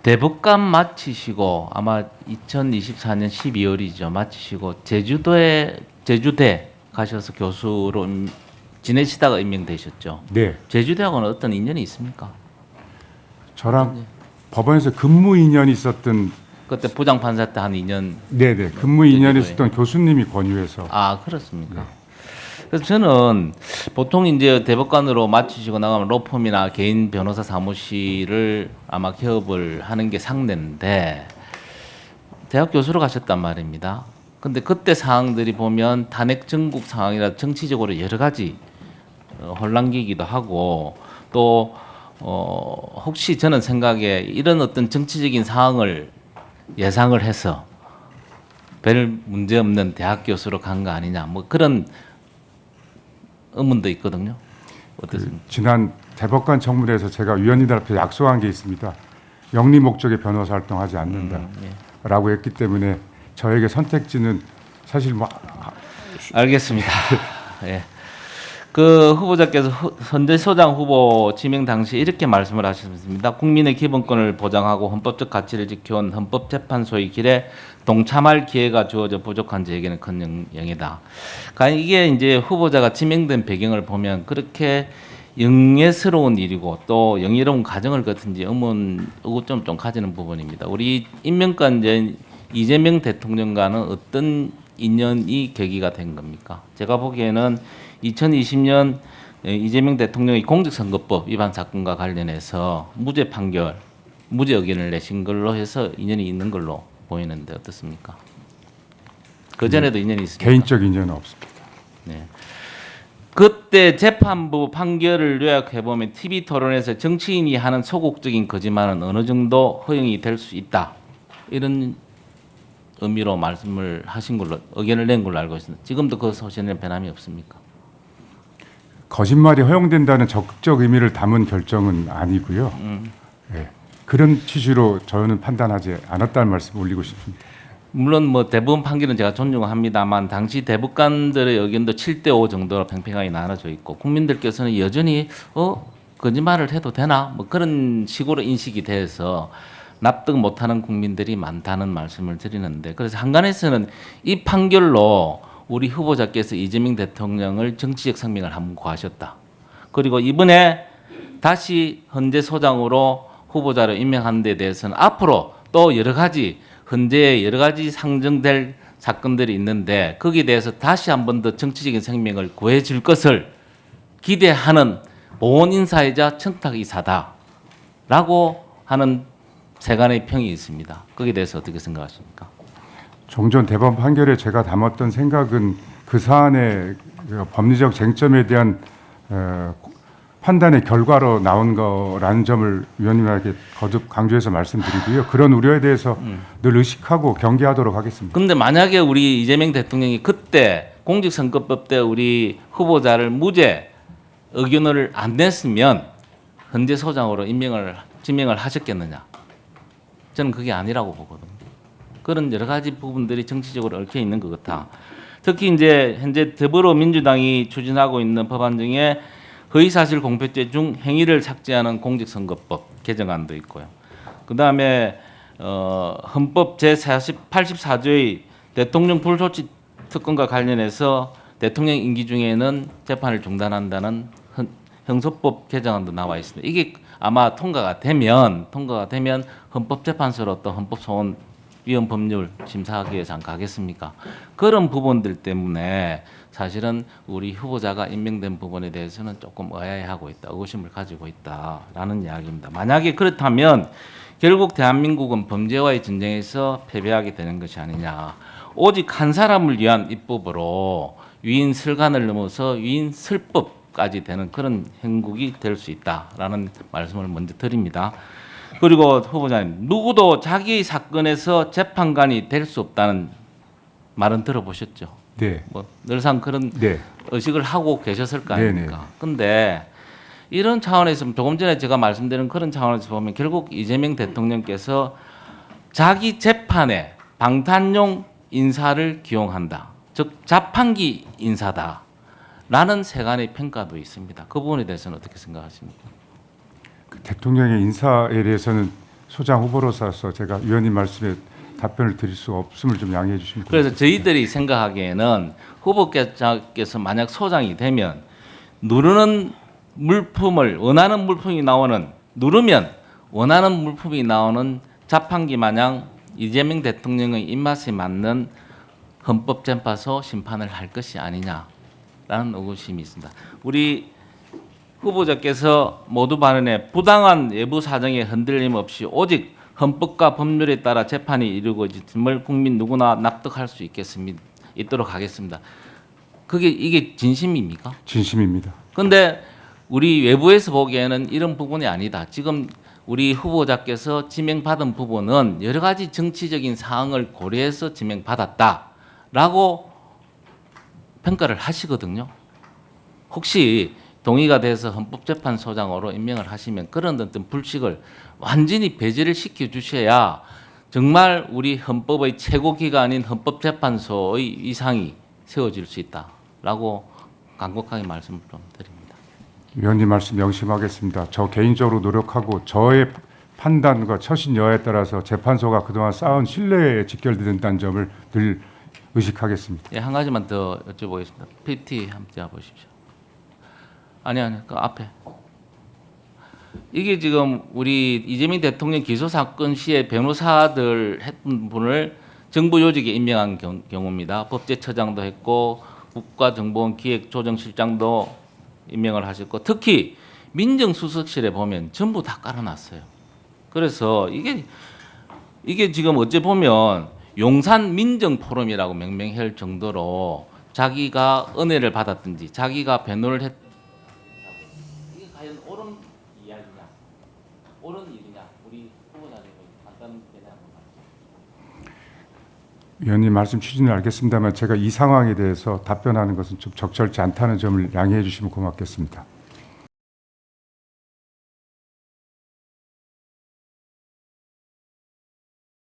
대법관 마치시고 아마 2024년 12월이죠. 마치시고 제주대 가셔서 교수로 지내시다가 임명되셨죠. 네, 제주대하고는 어떤 인연이 있습니까? 저랑 법원에서 근무 인연이 있었던 그때 부장판사 때 한 2년. 네네 근무 인연이 제주도에. 있었던 교수님이 권유해서 아, 그렇습니까? 그래서 저는 보통 이제 대법관으로 마치시고 나가면 로펌이나 개인 변호사 사무실을 아마 개업을 하는 게 상례인데 대학 교수로 가셨단 말입니다. 근데 그때 상황들이 보면 탄핵 전국 상황이라 정치적으로 여러 가지 혼란기기도 하고 또 혹시 저는 생각에 이런 어떤 정치적인 상황을 예상을 해서 별 문제 없는 대학 교수로 간 거 아니냐 뭐 그런 의문도 있거든요. 어떻습니까? 지난 대법관 청문회에서 제가 위원님들 앞에 약속한 게 있습니다. 영리 목적의 변호사 활동하지 않는다라고 했기 때문에 저에게 선택지는 사실 뭐 알겠습니다. 예. 그 후보자께서 현재 소장 후보 지명 당시 이렇게 말씀을 하셨습니다. 국민의 기본권을 보장하고 헌법적 가치를 지켜온 헌법재판소의 길에 동참할 기회가 주어져 부족한 저에게는 큰 영예다. 그러니까 이게 이제 후보자가 지명된 배경을 보면 그렇게 영예스러운 일이고 또 영예로운 과정을 거친지 의구점 좀 가지는 부분입니다. 우리 임명관 이재명 대통령과는 어떤 인연이 계기가 된 겁니까? 제가 보기에는 2020년 이재명 대통령이 공직선거법 위반 사건과 관련해서 무죄 판결, 무죄 의견을 내신 걸로 해서 인연이 있는 걸로 보이는데 어떻습니까? 그 전에도 인연이 있습니까? 개인적 인연은 없습니다. 네. 그때 재판부 판결을 요약해 보면 TV 토론에서 정치인이 하는 소극적인 거짓말은 어느 정도 허용이 될 수 있다 이런 의미로 말씀을 하신 걸로 의견을 낸 걸로 알고 있습니다. 지금도 그 소신에 변함이 없습니까? 거짓말이 허용된다는 적극적 의미를 담은 결정은 아니고요. 네, 그런 취지로 저는 판단하지 않았다는 말씀 올리고 싶습니다. 물론 뭐 대법원 판결은 제가 존중합니다만 당시 대법관들의 의견도 7대5 정도로 팽팽하게 나눠져 있고 국민들께서는 여전히 거짓말을 해도 되나 뭐 그런 식으로 인식이 돼서 납득 못하는 국민들이 많다는 말씀을 드리는데 그래서 한간에서는 이 판결로 우리 후보자께서 이재명 대통령을 정치적 성명을 한번 구하셨다. 그리고 이번에 다시 헌재 소장으로 후보자를 임명하는 데 대해서는 앞으로 또 여러 가지 헌재에 여러 가지 상정될 사건들이 있는데 거기에 대해서 다시 한 번 더 정치적인 생명을 구해줄 것을 기대하는 보훈 인사이자 청탁이사다라고 하는 세간의 평이 있습니다. 거기에 대해서 어떻게 생각하십니까? 종전 대법원 판결에 제가 담았던 생각은 그 사안의 법리적 쟁점에 대한 판단의 결과로 나온 거라는 점을 위원님에게 거듭 강조해서 말씀드리고요. 그런 우려에 대해서 늘 의식하고 경계하도록 하겠습니다. 그런데 만약에 우리 이재명 대통령이 그때 공직선거법 때 우리 후보자를 무죄 의견을 안 냈으면 헌재 소장으로 지명을 하셨겠느냐? 저는 그게 아니라고 보거든요. 그런 여러 가지 부분들이 정치적으로 얽혀 있는 것 같아. 특히 이제 현재 더불어민주당이 추진하고 있는 법안 중에 허위사실 공표죄 중 행위를 삭제하는 공직선거법 개정안도 있고요. 그 다음에 헌법 제84조의 대통령 불소집 특권과 관련해서 대통령 임기 중에는 재판을 중단한다는 형소법 개정안도 나와 있습니다. 이게 아마 통과가 되면 헌법재판소로 또 헌법소원위원 법률 심사하기위해서 가겠습니까? 그런 부분들 때문에 사실은 우리 후보자가 임명된 부분에 대해서는 조금 의아해하고 있다, 의구심을 가지고 있다라는 이야기입니다. 만약에 그렇다면 결국 대한민국은 범죄와의 전쟁에서 패배하게 되는 것이 아니냐. 오직 한 사람을 위한 입법으로 위인설관을 넘어서 위인설법까지 되는 그런 형국이 될 수 있다라는 말씀을 먼저 드립니다. 그리고 후보자님, 누구도 자기 사건에서 재판관이 될 수 없다는 말은 들어보셨죠? 네. 뭐 늘상 그런 네. 의식을 하고 계셨을 거 네네. 아닙니까? 근데 이런 차원에서 조금 전에 제가 말씀드린 그런 차원에서 보면 결국 이재명 대통령께서 자기 재판에 방탄용 인사를 기용한다. 즉 자판기 인사다라는 세간의 평가도 있습니다. 그 부분에 대해서는 어떻게 생각하십니까? 그 대통령의 인사에 대해서는 소장 후보로서 제가 위원님 말씀에 답변을 드릴 수 없음을 좀 양해해 주시면 그래서 고맙겠습니다. 저희들이 생각하기에는 후보께서 만약 소장이 되면 누르는 물품을 원하는 물품이 나오는 누르면 원하는 물품이 나오는 자판기 마냥 이재명 대통령의 입맛에 맞는 헌법재판소 심판을 할 것이 아니냐라는 의구심이 있습니다. 우리 후보자께서 모두 발언에 부당한 외부 사정에 흔들림 없이 오직 헌법과 법률에 따라 재판이 이루어짐을 국민 누구나 납득할 수 있도록 하겠습니다. 이게 진심입니까? 진심입니다. 그런데 우리 외부에서 보기에는 이런 부분이 아니다. 지금 우리 후보자께서 지명받은 부분은 여러 가지 정치적인 사항을 고려해서 지명받았다라고 평가를 하시거든요. 혹시 동의가 돼서 헌법재판소장으로 임명을 하시면 그런 어떤 불식을 완전히 배제를 시켜 주셔야 정말 우리 헌법의 최고 기관인 헌법재판소의 위상이 세워질 수 있다라고 간곡하게 말씀을 좀 드립니다. 위원님 말씀 명심하겠습니다. 저 개인적으로 노력하고 저의 판단과 처신 여하에 따라서 재판소가 그동안 쌓은 신뢰에 직결된다는 점을 늘 의식하겠습니다. 예, 한 가지만 더 여쭤보겠습니다. PT 한번 잡아보십시오. 아니, 그 앞에. 이게 지금 우리 이재명 대통령 기소 사건 시에 변호사들 했던 분을 정부 요직에 임명한 경우입니다. 법제처장도 했고 국가정보원 기획조정실장도 임명을 하셨고 특히 민정수석실에 보면 전부 다 깔아놨어요. 그래서 이게 지금 어째 보면 용산 민정포럼이라고 명명할 정도로 자기가 은혜를 받았든지 자기가 변호를 했 이게 과연 옳은 이야기냐, 옳은 일이냐, 우리 후보자님의 간단히 대답 한번 하시죠. 위원님 말씀 취지는 알겠습니다만 제가 이 상황에 대해서 답변하는 것은 좀 적절치 않다는 점을 양해해 주시면 고맙겠습니다.